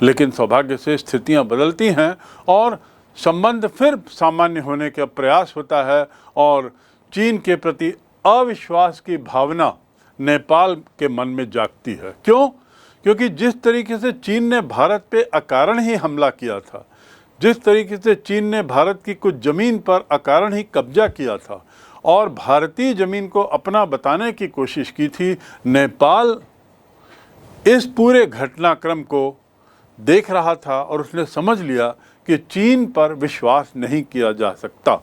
लेकिन सौभाग्य से स्थितियां बदलती हैं और संबंध फिर सामान्य होने का प्रयास होता है और चीन के प्रति अविश्वास की भावना नेपाल के मन में जागती है। क्यों? क्योंकि जिस तरीके से चीन ने भारत पे अकारण ही हमला किया था, जिस तरीके से चीन ने भारत की कुछ ज़मीन पर अकारण ही कब्जा किया था और भारतीय ज़मीन को अपना बताने की कोशिश की थी, नेपाल इस पूरे घटनाक्रम को देख रहा था और उसने समझ लिया कि चीन पर विश्वास नहीं किया जा सकता।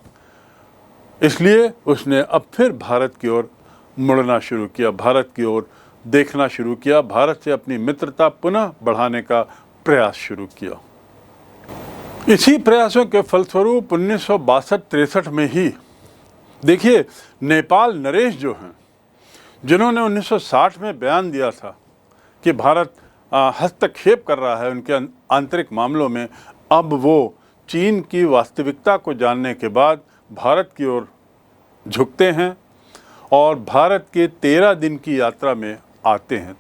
इसलिए उसने अब फिर भारत की ओर मुड़ना शुरू किया, भारत की ओर देखना शुरू किया, भारत से अपनी मित्रता पुनः बढ़ाने का प्रयास शुरू किया। इसी प्रयासों के फलस्वरूप 1962-63 में ही देखिए, नेपाल नरेश जो हैं, जिन्होंने 1960 में बयान दिया था कि भारत हस्तक्षेप कर रहा है उनके आंतरिक मामलों में, अब वो चीन की वास्तविकता को जानने के बाद भारत की ओर झुकते हैं और भारत के 13 दिन की यात्रा में आते हैं।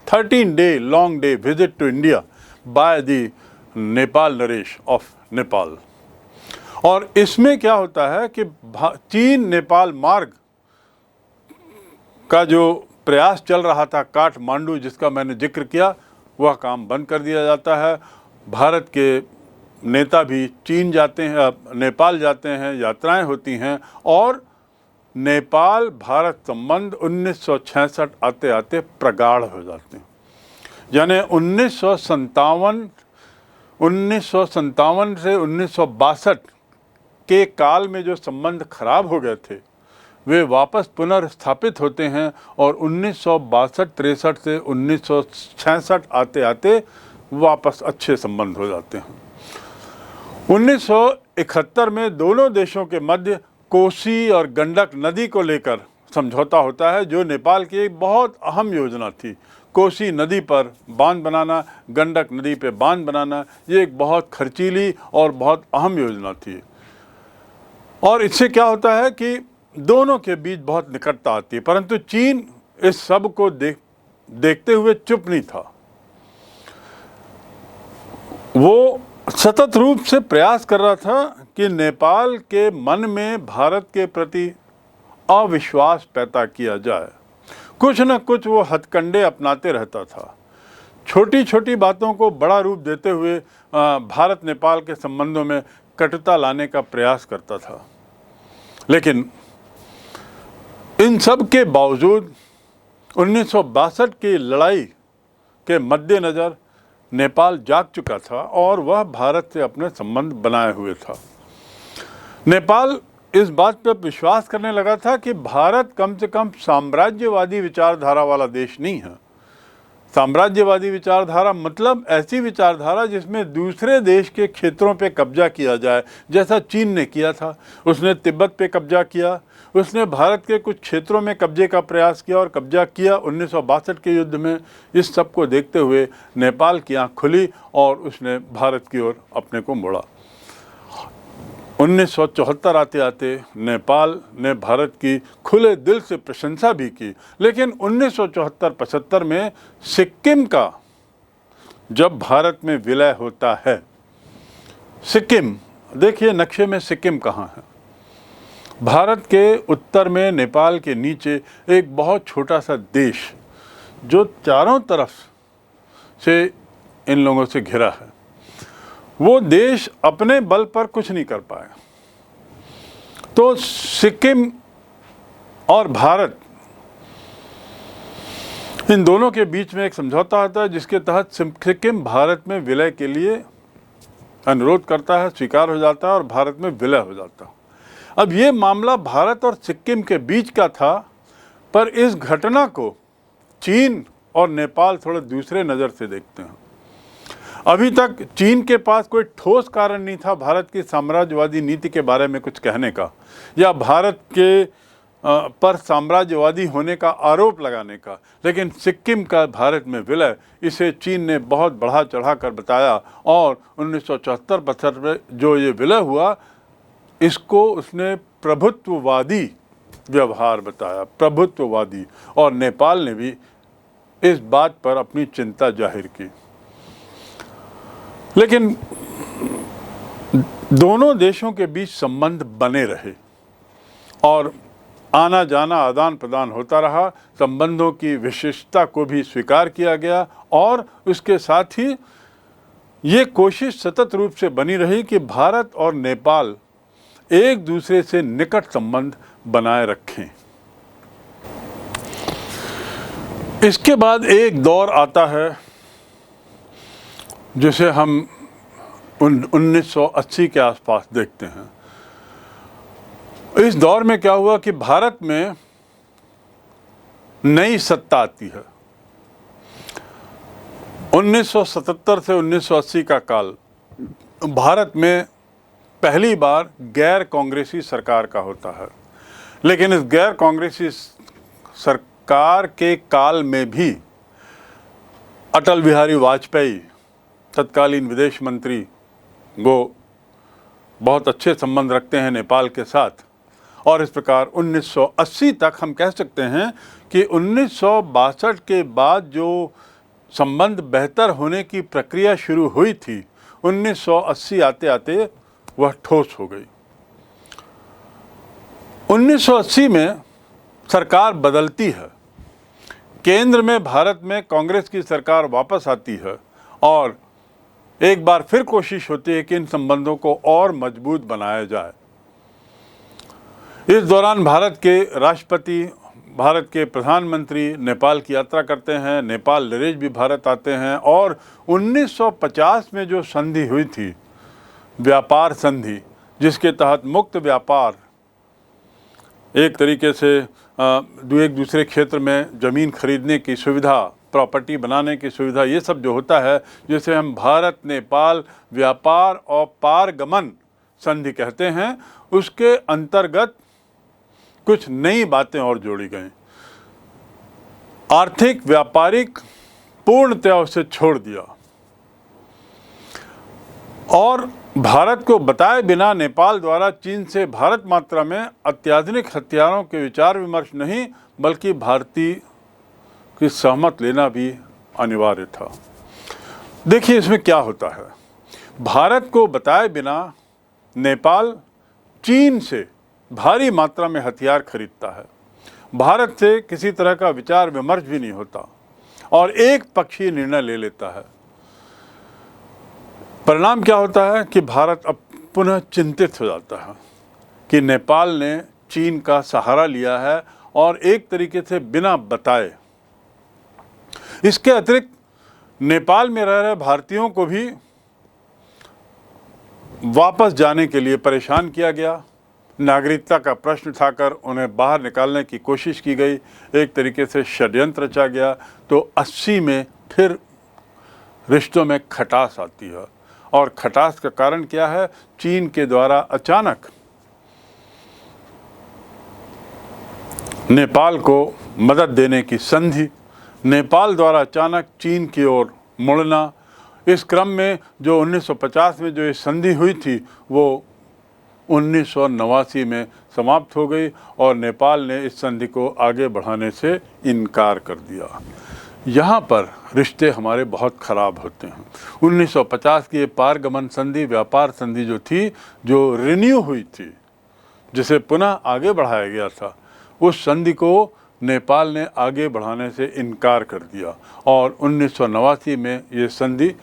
13-day long day visit to India by the Nepal नरेश ऑफ नेपाल। और इसमें क्या होता है कि चीन नेपाल मार्ग का जो प्रयास चल रहा था, काठमांडू जिसका मैंने जिक्र किया, वह काम बंद कर दिया जाता है। भारत के नेता भी चीन जाते हैं, नेपाल जाते हैं, यात्राएं होती हैं और नेपाल भारत संबंध 1966 आते आते प्रगाढ़ हो जाते हैं। यानी 1957 से 1962 के काल में जो संबंध खराब हो गए थे वे वापस पुनर्स्थापित होते हैं और 1962-63 से 1966 आते आते वापस अच्छे संबंध हो जाते हैं। 1971 में दोनों देशों के मध्य कोसी और गंडक नदी को लेकर समझौता होता है, जो नेपाल की एक बहुत अहम योजना थी। कोसी नदी पर बांध बनाना, गंडक नदी पे बांध बनाना, ये एक बहुत खर्चीली और बहुत अहम योजना थी। और इससे क्या होता है कि दोनों के बीच बहुत निकटता आती है, परंतु चीन इस सब को देखते हुए चुप नहीं था। वो सतत रूप से प्रयास कर रहा था कि नेपाल के मन में भारत के प्रति अविश्वास पैदा किया जाए। कुछ न कुछ वो हथकंडे अपनाते रहता था, छोटी छोटी बातों को बड़ा रूप देते हुए भारत नेपाल के संबंधों में कटुता लाने का प्रयास करता था। लेकिन इन सब के बावजूद 1962 की लड़ाई के मद्देनज़र नेपाल जाग चुका था और वह भारत से अपने संबंध बनाए हुए था। नेपाल इस बात पर विश्वास करने लगा था कि भारत कम से कम साम्राज्यवादी विचारधारा वाला देश नहीं है। साम्राज्यवादी विचारधारा मतलब ऐसी विचारधारा जिसमें दूसरे देश के क्षेत्रों पे कब्जा किया जाए, जैसा चीन ने किया था। उसने तिब्बत पे कब्जा किया, उसने भारत के कुछ क्षेत्रों में कब्जे का प्रयास किया और कब्जा किया 1962 के युद्ध में। इस सब को देखते हुए नेपाल की आँख खुली और उसने भारत की ओर अपने को मोड़ा। 1974 आते आते नेपाल ने भारत की खुले दिल से प्रशंसा भी की, लेकिन 1974-75 में सिक्किम का जब भारत में विलय होता है, सिक्किम देखिए नक्शे में सिक्किम कहाँ है। भारत के उत्तर में नेपाल के नीचे एक बहुत छोटा सा देश जो चारों तरफ से इन लोगों से घिरा है, वो देश अपने बल पर कुछ नहीं कर पाया। तो सिक्किम और भारत, इन दोनों के बीच में एक समझौता आता है जिसके तहत सिक्किम भारत में विलय के लिए अनुरोध करता है, स्वीकार हो जाता है और भारत में विलय हो जाता है। अब ये मामला भारत और सिक्किम के बीच का था, पर इस घटना को चीन और नेपाल थोड़े दूसरे नज़र से देखते हैं। अभी तक चीन के पास कोई ठोस कारण नहीं था भारत की साम्राज्यवादी नीति के बारे में कुछ कहने का या भारत के पर साम्राज्यवादी होने का आरोप लगाने का, लेकिन सिक्किम का भारत में विलय इसे चीन ने बहुत बढ़ा चढ़ा कर बताया और 1974-75 में जो ये विलय हुआ, इसको उसने प्रभुत्ववादी व्यवहार बताया, प्रभुत्ववादी। और नेपाल ने भी इस बात पर अपनी चिंता जाहिर की। लेकिन दोनों देशों के बीच संबंध बने रहे और आना जाना आदान प्रदान होता रहा। संबंधों की विशिष्टता को भी स्वीकार किया गया और उसके साथ ही ये कोशिश सतत रूप से बनी रही कि भारत और नेपाल एक दूसरे से निकट संबंध बनाए रखें। इसके बाद एक दौर आता है जिसे हम 1980 के आसपास देखते हैं। इस दौर में क्या हुआ कि भारत में नई सत्ता आती है। 1977 से 1980 का काल भारत में पहली बार गैर कांग्रेसी सरकार का होता है। लेकिन इस गैर कांग्रेसी सरकार के काल में भी अटल बिहारी वाजपेयी तत्कालीन विदेश मंत्री वो बहुत अच्छे संबंध रखते हैं नेपाल के साथ और इस प्रकार 1980 तक हम कह सकते हैं कि 1962 के बाद जो संबंध बेहतर होने की प्रक्रिया शुरू हुई थी, 1980 आते आते वह ठोस हो गई। 1980 में सरकार बदलती है, केंद्र में भारत में कांग्रेस की सरकार वापस आती है और एक बार फिर कोशिश होती है कि इन संबंधों को और मजबूत बनाया जाए। इस दौरान भारत के राष्ट्रपति, भारत के प्रधानमंत्री नेपाल की यात्रा करते हैं, नेपाल नरेश भी भारत आते हैं और 1950 में जो संधि हुई थी, व्यापार संधि, जिसके तहत मुक्त व्यापार, एक तरीके से एक दूसरे क्षेत्र में ज़मीन खरीदने की सुविधा, प्रॉपर्टी बनाने की सुविधा, ये सब जो होता है जिसे हम भारत नेपाल व्यापार और पारगमन संधि कहते हैं, उसके अंतर्गत कुछ नई बातें और जोड़ी गई। आर्थिक व्यापारिक पूर्णतया उसे छोड़ दिया और भारत को बताए बिना नेपाल द्वारा चीन से भारत मात्रा में अत्याधुनिक हथियारों के विचार विमर्श नहीं बल्कि भारतीय की सहमत लेना भी अनिवार्य था। देखिए इसमें क्या होता है, भारत को बताए बिना नेपाल चीन से भारी मात्रा में हथियार खरीदता है, भारत से किसी तरह का विचार विमर्श भी नहीं होता और एक पक्षीय निर्णय ले लेता है। परिणाम क्या होता है कि भारत अब पुनः चिंतित हो जाता है कि नेपाल ने चीन का सहारा लिया है और एक तरीके से बिना बताए। इसके अतिरिक्त नेपाल में रह रहे भारतीयों को भी वापस जाने के लिए परेशान किया गया। नागरिकता का प्रश्न उठाकर उन्हें बाहर निकालने की कोशिश की गई, एक तरीके से षड्यंत्र रचा गया। तो 80 में फिर रिश्तों में खटास आती है और खटास का कारण क्या है, चीन के द्वारा अचानक नेपाल को मदद देने की संधि, नेपाल द्वारा अचानक चीन की ओर मुड़ना। इस क्रम में जो 1950 में जो ये संधि हुई थी वो 1989 में समाप्त हो गई और नेपाल ने इस संधि को आगे बढ़ाने से इनकार कर दिया। यहाँ पर रिश्ते हमारे बहुत ख़राब होते हैं। 1950 की ये पारगमन संधि, व्यापार संधि जो थी, जो रिन्यू हुई थी, जिसे पुनः आगे बढ़ाया गया था, उस संधि को नेपाल ने आगे बढ़ाने से इनकार कर दिया और 1989 में ये संधि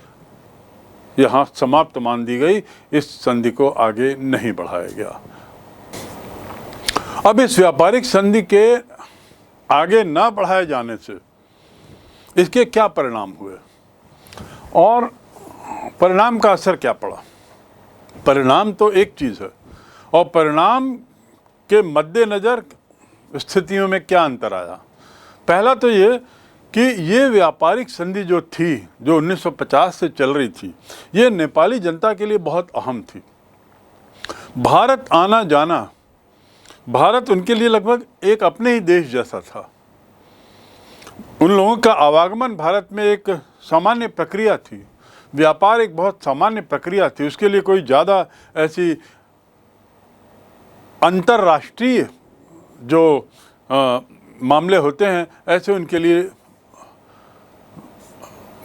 यहाँ समाप्त मान दी गई। इस संधि को आगे नहीं बढ़ाया गया। अब इस व्यापारिक संधि के आगे ना बढ़ाए जाने से इसके क्या परिणाम हुए और परिणाम का असर क्या पड़ा। परिणाम तो एक चीज़ है और परिणाम के मद्देनज़र स्थितियों में क्या अंतर आया। पहला तो ये कि ये व्यापारिक संधि जो थी, जो 1950 से चल रही थी, ये नेपाली जनता के लिए बहुत अहम थी। भारत आना जाना, भारत उनके लिए लगभग एक अपने ही देश जैसा था। उन लोगों का आवागमन भारत में एक सामान्य प्रक्रिया थी, व्यापार एक बहुत सामान्य प्रक्रिया थी। उसके लिए कोई ज़्यादा ऐसी अंतर्राष्ट्रीय जो मामले होते हैं, ऐसे उनके लिए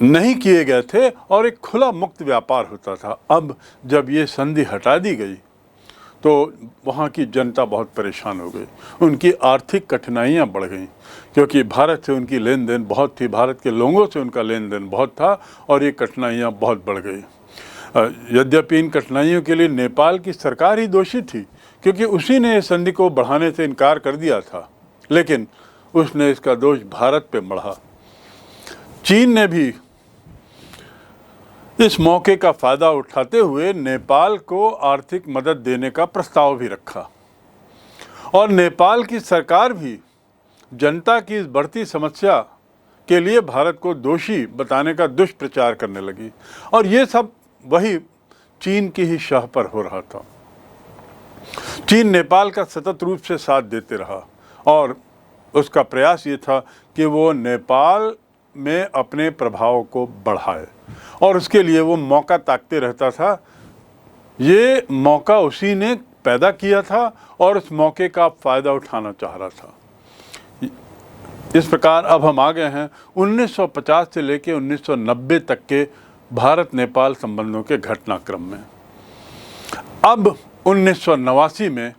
नहीं किए गए थे और एक खुला मुक्त व्यापार होता था। अब जब ये संधि हटा दी गई तो वहाँ की जनता बहुत परेशान हो गई, उनकी आर्थिक कठिनाइयाँ बढ़ गईं, क्योंकि भारत से उनकी लेन देन बहुत थी, भारत के लोगों से उनका लेन देन बहुत था और ये कठिनाइयाँ बहुत बढ़ गई। यद्यपि इन कठिनाइयों के लिए नेपाल की सरकार ही दोषी थी, क्योंकि उसी ने इस संधि को बढ़ाने से इनकार कर दिया था, लेकिन उसने इसका दोष भारत पे मढ़ा। चीन ने भी इस मौके का फ़ायदा उठाते हुए नेपाल को आर्थिक मदद देने का प्रस्ताव भी रखा और नेपाल की सरकार भी जनता की इस बढ़ती समस्या के लिए भारत को दोषी बताने का दुष्प्रचार करने लगी। और ये सब वही चीन की ही शाह पर हो रहा था। चीन नेपाल का सतत रूप से साथ देते रहा और उसका प्रयास ये था कि वो नेपाल में अपने प्रभाव को बढ़ाए और उसके लिए वो मौका ताकते रहता था। ये मौका उसी ने पैदा किया था और उस मौके का फ़ायदा उठाना चाह रहा था। इस प्रकार अब हम आ गए हैं 1950 से लेकर 1990 तक के भारत नेपाल संबंधों के घटनाक्रम में। अब 1989 में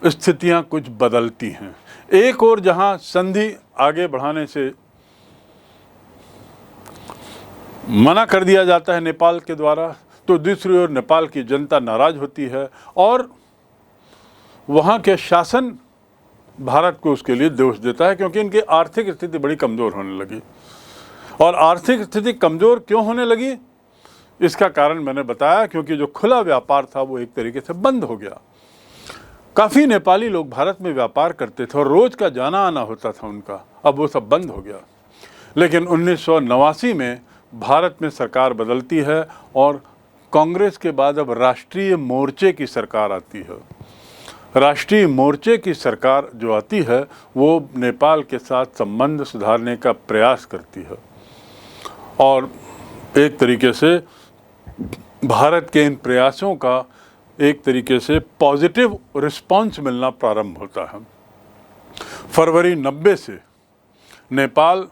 स्थितियां कुछ बदलती हैं। एक और जहां संधि आगे बढ़ाने से मना कर दिया जाता है नेपाल के द्वारा, तो दूसरी ओर नेपाल की जनता नाराज होती है और वहाँ के शासन भारत को उसके लिए दोष देता है, क्योंकि इनकी आर्थिक स्थिति बड़ी कमज़ोर होने लगी। और आर्थिक स्थिति कमज़ोर क्यों होने लगी, इसका कारण मैंने बताया, क्योंकि जो खुला व्यापार था वो एक तरीके से बंद हो गया। काफ़ी नेपाली लोग भारत में व्यापार करते थे और रोज़ का जाना आना होता था उनका, अब वो सब बंद हो गया। लेकिन 1989 में भारत में सरकार बदलती है और कांग्रेस के बाद अब राष्ट्रीय मोर्चे की सरकार आती है। राष्ट्रीय मोर्चे की सरकार जो आती है वो नेपाल के साथ संबंध सुधारने का प्रयास करती है और एक तरीके से भारत के इन प्रयासों का एक तरीके से पॉजिटिव रिस्पांस मिलना प्रारंभ होता है। फरवरी 90 से नेपाल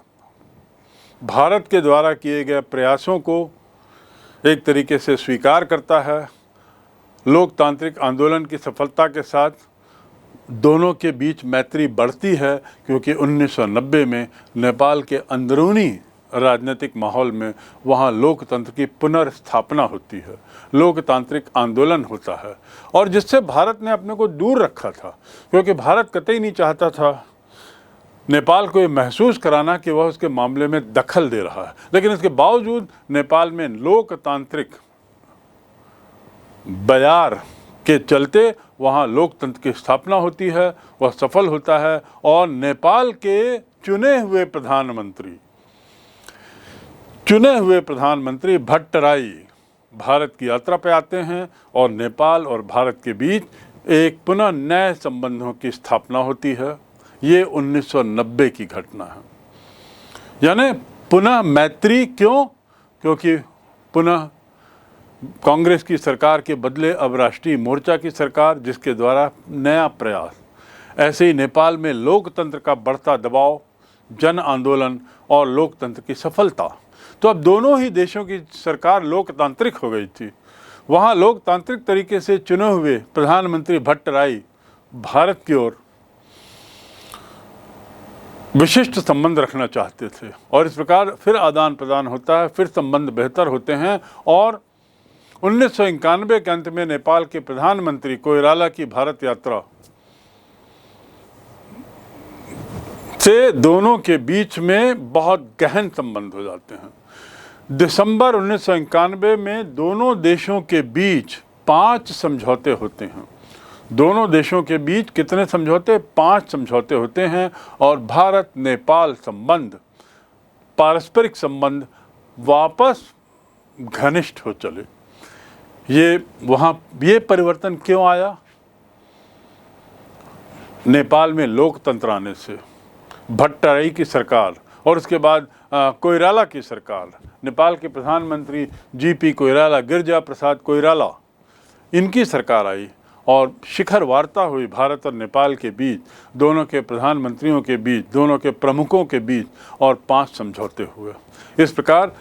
भारत के द्वारा किए गए प्रयासों को एक तरीके से स्वीकार करता है। लोकतांत्रिक आंदोलन की सफलता के साथ दोनों के बीच मैत्री बढ़ती है, क्योंकि 1990 में नेपाल के अंदरूनी राजनीतिक माहौल में वहाँ लोकतंत्र की पुनर्स्थापना होती है, लोकतांत्रिक आंदोलन होता है, और जिससे भारत ने अपने को दूर रखा था, क्योंकि भारत कतई नहीं चाहता था नेपाल को ये महसूस कराना कि वह उसके मामले में दखल दे रहा है। लेकिन इसके बावजूद नेपाल में लोकतांत्रिक बयार के चलते वहाँ लोकतंत्र की स्थापना होती है, वह सफल होता है और नेपाल के चुने हुए प्रधानमंत्री भट्टराई भारत की यात्रा पर आते हैं और नेपाल और भारत के बीच एक पुनः नए संबंधों की स्थापना होती है। ये 1990 की घटना है। यानी पुनः मैत्री क्यों? क्योंकि पुनः कांग्रेस की सरकार के बदले अब राष्ट्रीय मोर्चा की सरकार, जिसके द्वारा नया प्रयास, ऐसे ही नेपाल में लोकतंत्र का बढ़ता दबाव, जन आंदोलन और लोकतंत्र की सफलता। तो अब दोनों ही देशों की सरकार लोकतांत्रिक हो गई थी। वहाँ लोकतांत्रिक तरीके से चुने हुए प्रधानमंत्री भट्टराई भारत की ओर विशिष्ट संबंध रखना चाहते थे और इस प्रकार फिर आदान प्रदान होता है, फिर संबंध बेहतर होते हैं। और 1991 के अंत में नेपाल के प्रधानमंत्री कोइराला की भारत यात्रा से दोनों के बीच में बहुत गहन संबंध हो जाते हैं। दिसंबर 1991 में दोनों देशों के बीच 5 समझौते होते हैं। दोनों देशों के बीच कितने समझौते? 5 समझौते होते हैं और भारत नेपाल संबंध, पारस्परिक संबंध वापस घनिष्ठ हो चले। ये परिवर्तन क्यों आया? नेपाल में लोकतंत्र आने से, भट्टराई की सरकार और उसके बाद कोइराला की सरकार, नेपाल के प्रधानमंत्री जीपी कोइराला, गिरिजा प्रसाद कोइराला, इनकी सरकार आई और शिखर वार्ता हुई भारत और नेपाल के बीच, दोनों के प्रधानमंत्रियों के बीच, दोनों के प्रमुखों के बीच, और 5 समझौते हुए। इस प्रकार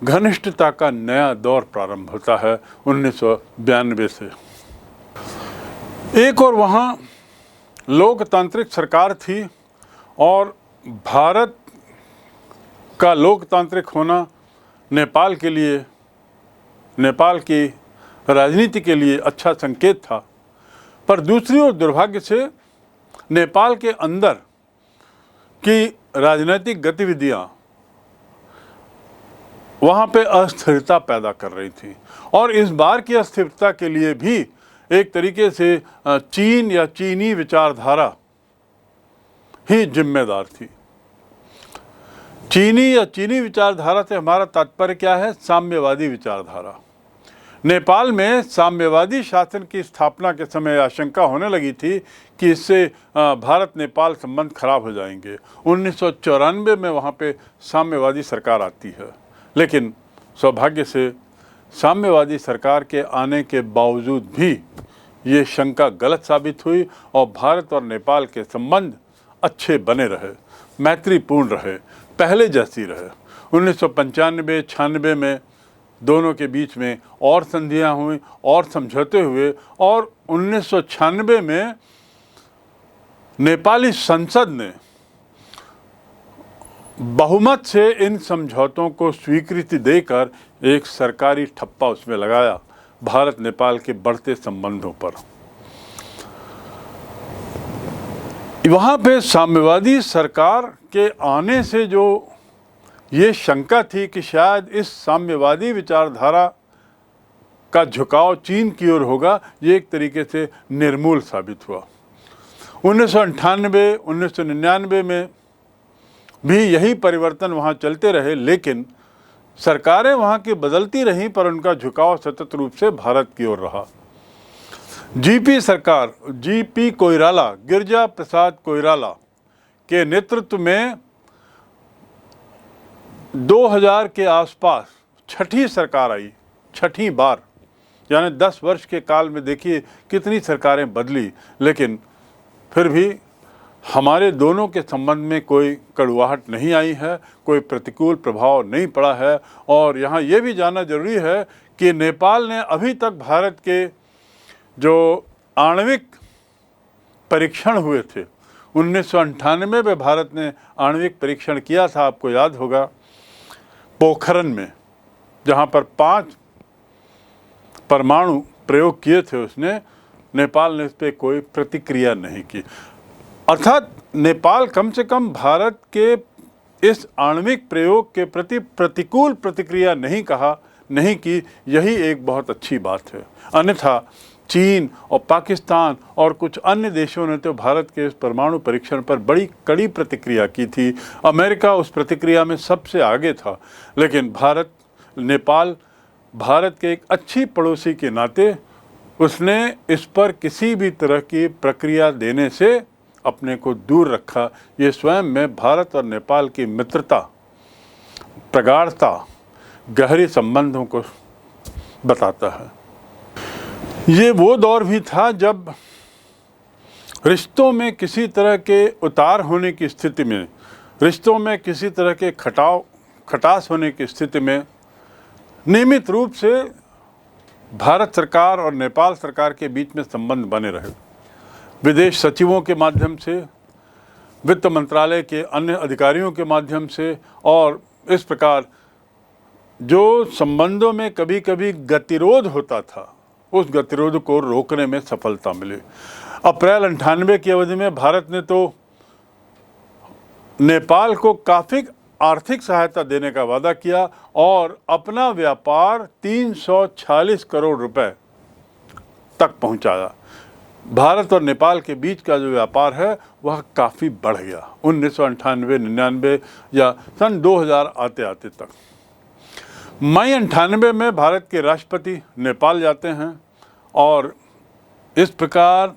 घनिष्ठता का नया दौर प्रारंभ होता है 1992 से। एक और वहाँ लोकतांत्रिक सरकार थी और भारत का लोकतांत्रिक होना नेपाल के लिए, नेपाल की राजनीति के लिए अच्छा संकेत था। पर दूसरी ओर दुर्भाग्य से नेपाल के अंदर की राजनीतिक गतिविधियां वहाँ पे अस्थिरता पैदा कर रही थी, और इस बार की अस्थिरता के लिए भी एक तरीके से चीन या चीनी विचारधारा ही जिम्मेदार थी। चीनी या चीनी विचारधारा से हमारा तात्पर्य क्या है? साम्यवादी विचारधारा। नेपाल में साम्यवादी शासन की स्थापना के समय आशंका होने लगी थी कि इससे भारत नेपाल संबंध खराब हो जाएंगे। 1994 में वहाँ पे साम्यवादी सरकार आती है, लेकिन सौभाग्य से साम्यवादी सरकार के आने के बावजूद भी ये शंका गलत साबित हुई और भारत और नेपाल के संबंध अच्छे बने रहे, मैत्रीपूर्ण रहे, पहले जैसी रहे। 1995-96 में दोनों के बीच में और संधियां हुई और समझौते हुए, और 1996 में नेपाली संसद ने बहुमत से इन समझौतों को स्वीकृति देकर एक सरकारी ठप्पा उसमें लगाया भारत नेपाल के बढ़ते संबंधों पर। वहाँ पे साम्यवादी सरकार के आने से जो ये शंका थी कि शायद इस साम्यवादी विचारधारा का झुकाव चीन की ओर होगा, ये एक तरीके से निर्मूल साबित हुआ। 1998, 1999 में भी यही परिवर्तन वहाँ चलते रहे, लेकिन सरकारें वहाँ की बदलती रहीं, पर उनका झुकाव सतत रूप से भारत की ओर रहा। जीपी सरकार, जीपी कोइराला, गिरिजा प्रसाद कोइराला के नेतृत्व में 2000 के आसपास छठी सरकार आई, छठी बार, यानी 10 वर्ष के काल में देखिए कितनी सरकारें बदली, लेकिन फिर भी हमारे दोनों के संबंध में कोई कड़वाहट नहीं आई है, कोई प्रतिकूल प्रभाव नहीं पड़ा है। और यहाँ ये भी जानना जरूरी है कि नेपाल ने अभी तक भारत के जो आणविक परीक्षण हुए थे, 1998 में भारत ने आणविक परीक्षण किया था, आपको याद होगा, पोखरन में, जहाँ पर 5 परमाणु प्रयोग किए थे उसने, नेपाल ने इस पर कोई प्रतिक्रिया नहीं की। अर्थात नेपाल कम से कम भारत के इस आणविक प्रयोग के प्रति प्रतिकूल प्रतिक्रिया नहीं की, यही एक बहुत अच्छी बात है। अन्यथा चीन और पाकिस्तान और कुछ अन्य देशों ने तो भारत के इस परमाणु परीक्षण पर बड़ी कड़ी प्रतिक्रिया की थी। अमेरिका उस प्रतिक्रिया में सबसे आगे था, लेकिन नेपाल भारत के एक अच्छी पड़ोसी के नाते उसने इस पर किसी भी तरह की प्रक्रिया देने से अपने को दूर रखा। ये स्वयं में भारत और नेपाल की मित्रता, प्रगाढ़ता, गहरे संबंधों को बताता है। ये वो दौर भी था जब रिश्तों में किसी तरह के उतार होने की स्थिति में, रिश्तों में किसी तरह के खटास होने की स्थिति में नियमित रूप से भारत सरकार और नेपाल सरकार के बीच में संबंध बने रहे। विदेश सचिवों के माध्यम से, वित्त मंत्रालय के अन्य अधिकारियों के माध्यम से, और इस प्रकार जो संबंधों में कभी कभी गतिरोध होता था, उस गतिरोध को रोकने में सफलता मिली। अप्रैल 98 की अवधि में भारत ने तो नेपाल को काफ़ी आर्थिक सहायता देने का वादा किया और अपना व्यापार 346 करोड़ रुपए तक पहुंचाया। भारत और नेपाल के बीच का जो व्यापार है वह काफ़ी बढ़ गया 1998-99 या सन 2000 आते आते तक। मई 98 में भारत के राष्ट्रपति नेपाल जाते हैं और इस प्रकार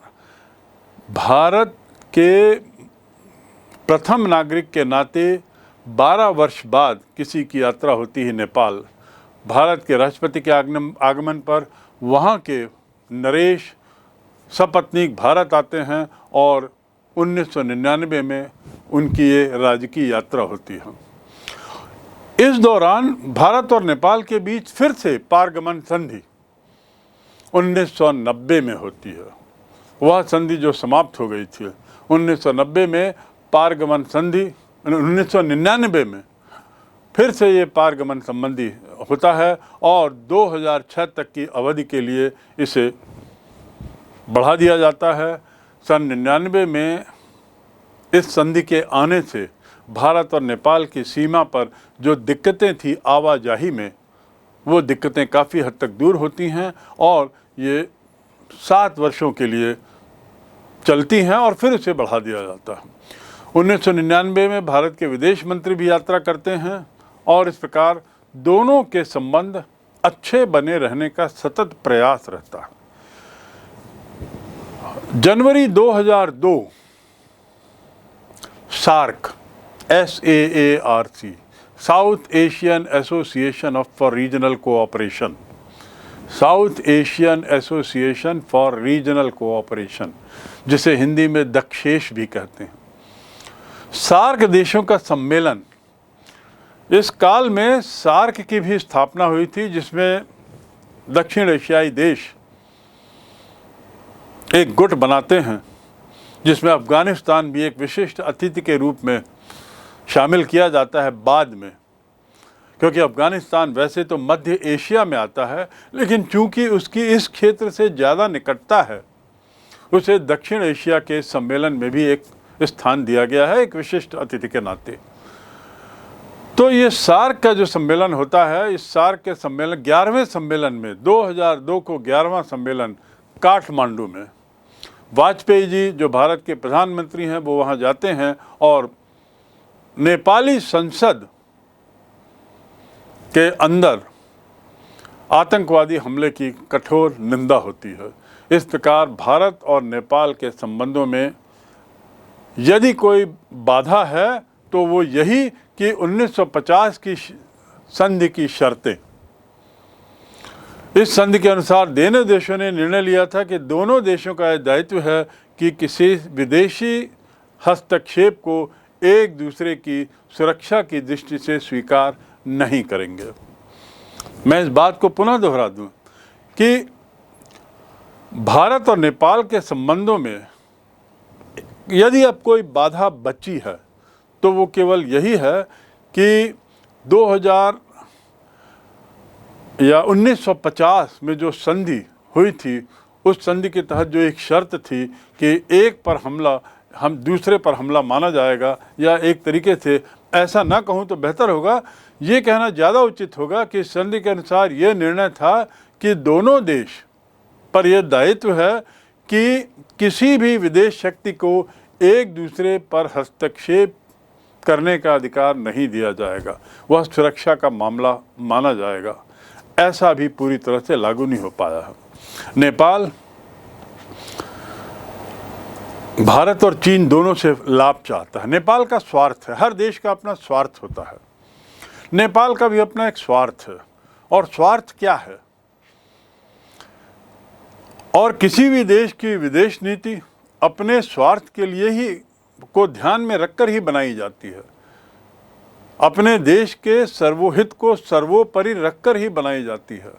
भारत के प्रथम नागरिक के नाते 12 वर्ष बाद किसी की यात्रा होती है नेपाल। भारत के राष्ट्रपति के आगमन पर वहाँ के नरेश सपत्नीक भारत आते हैं और 1999 में उनकी ये राजकीय यात्रा होती है। इस दौरान भारत और नेपाल के बीच फिर से पारगमन संधि 1990 में होती है। वह संधि जो समाप्त हो गई थी 1990 में, पारगमन संधि 1999 में फिर से ये पारगमन संबंधी होता है और 2006 तक की अवधि के लिए इसे बढ़ा दिया जाता है। सन 99 में इस संधि के आने से भारत और नेपाल की सीमा पर जो दिक्कतें थी आवाजाही में, वो दिक्कतें काफ़ी हद तक दूर होती हैं और ये 7 वर्षों के लिए चलती हैं और फिर इसे बढ़ा दिया जाता है। 1999 में भारत के विदेश मंत्री भी यात्रा करते हैं और इस प्रकार दोनों के संबंध अच्छे बने रहने का सतत प्रयास रहता है। जनवरी 2002 SAARC SAARC south Asian association for regional cooperation, south Asian association for regional cooperation, जिसे हिंदी में दक्षेश भी कहते हैं, सार्क देशों का सम्मेलन। इस काल में सार्क की भी स्थापना हुई थी, जिसमें दक्षिण एशियाई देश एक गुट बनाते हैं, जिसमें अफगानिस्तान भी एक विशिष्ट अतिथि के रूप में शामिल किया जाता है बाद में, क्योंकि अफगानिस्तान वैसे तो मध्य एशिया में आता है, लेकिन चूंकि उसकी इस क्षेत्र से ज़्यादा निकटता है, उसे दक्षिण एशिया के सम्मेलन में भी एक स्थान दिया गया है, एक विशिष्ट अतिथि के नाते। तो ये सार्क का जो सम्मेलन होता है, इस सार्क के सम्मेलन 11वें सम्मेलन में 2002 को 11वां सम्मेलन काठमांडू में वाजपेयी जी जो भारत के प्रधानमंत्री हैं वो वहाँ जाते हैं और नेपाली संसद के अंदर आतंकवादी हमले की कठोर निंदा होती है। इस प्रकार भारत और नेपाल के संबंधों में यदि कोई बाधा है तो वो यही कि 1950 की संधि की शर्तें। इस संधि के अनुसार दोनों देशों ने निर्णय लिया था कि दोनों देशों का यह दायित्व है कि किसी विदेशी हस्तक्षेप को एक दूसरे की सुरक्षा की दृष्टि से स्वीकार नहीं करेंगे। मैं इस बात को पुनः दोहरा दूं कि भारत और नेपाल के संबंधों में यदि अब कोई बाधा बची है तो वो केवल यही है कि 2000 या 1950 में जो संधि हुई थी, उस संधि के तहत जो एक शर्त थी कि एक पर हमला हम दूसरे पर हमला माना जाएगा, या एक तरीके से ऐसा ना कहूँ तो बेहतर होगा, ये कहना ज़्यादा उचित होगा कि संधि के अनुसार ये निर्णय था कि दोनों देश पर यह दायित्व है कि किसी भी विदेश शक्ति को एक दूसरे पर हस्तक्षेप करने का अधिकार नहीं दिया जाएगा, वह सुरक्षा का मामला माना जाएगा। ऐसा भी पूरी तरह से लागू नहीं हो पाया है। नेपाल भारत और चीन दोनों से लाभ चाहता है। नेपाल का स्वार्थ है, हर देश का अपना स्वार्थ होता है, नेपाल का भी अपना एक स्वार्थ है। और स्वार्थ क्या है? और किसी भी देश की विदेश नीति अपने स्वार्थ के लिए ही को ध्यान में रखकर ही बनाई जाती है, अपने देश के सर्वहित को सर्वोपरि रखकर ही बनाई जाती है।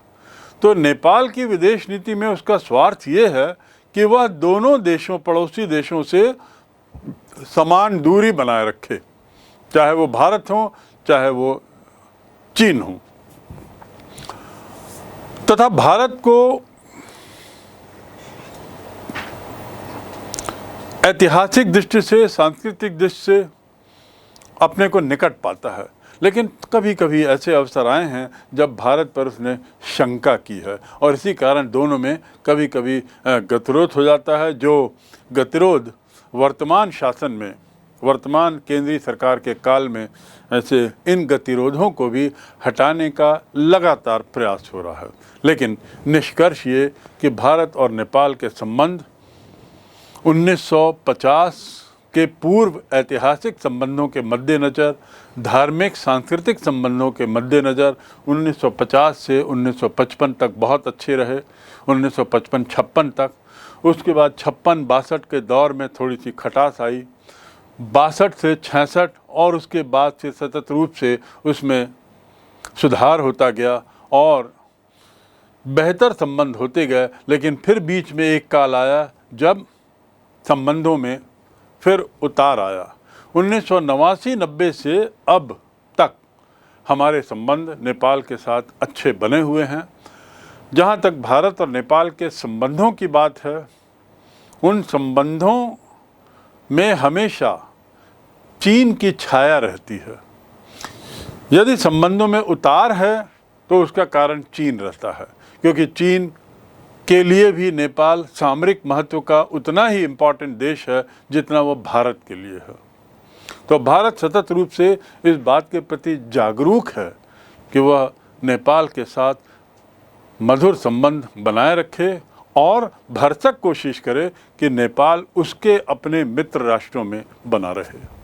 तो नेपाल की विदेश नीति में उसका स्वार्थ ये है कि वह दोनों देशों, पड़ोसी देशों से समान दूरी बनाए रखे, चाहे वो भारत हो चाहे वो चीन हो, तथा भारत को ऐतिहासिक दृष्टि से, सांस्कृतिक दृष्टि से अपने को निकट पाता है। लेकिन कभी कभी ऐसे अवसर आए हैं जब भारत पर उसने शंका की है और इसी कारण दोनों में कभी कभी गतिरोध हो जाता है, जो गतिरोध वर्तमान शासन में, वर्तमान केंद्रीय सरकार के काल में ऐसे इन गतिरोधों को भी हटाने का लगातार प्रयास हो रहा है। लेकिन निष्कर्ष ये कि भारत और नेपाल के संबंध 1950 के पूर्व ऐतिहासिक संबंधों के मद्देनज़र, धार्मिक सांस्कृतिक संबंधों के मद्देनज़र 1950 से 1955 तक बहुत अच्छे रहे, 1955-56 तक। उसके बाद 56-62 के दौर में थोड़ी सी खटास आई, 62 से 66 और उसके बाद से सतत रूप से उसमें सुधार होता गया और बेहतर संबंध होते गए। लेकिन फिर बीच में एक काल आया जब संबंधों में फिर उतार आया। 1989-90 से अब तक हमारे संबंध नेपाल के साथ अच्छे बने हुए हैं। जहाँ तक भारत और नेपाल के संबंधों की बात है, उन संबंधों में हमेशा चीन की छाया रहती है। यदि संबंधों में उतार है तो उसका कारण चीन रहता है, क्योंकि चीन के लिए भी नेपाल सामरिक महत्व का उतना ही इम्पॉर्टेंट देश है जितना वो भारत के लिए है। तो भारत सतत रूप से इस बात के प्रति जागरूक है कि वह नेपाल के साथ मधुर संबंध बनाए रखे और भरसक कोशिश करे कि नेपाल उसके अपने मित्र राष्ट्रों में बना रहे।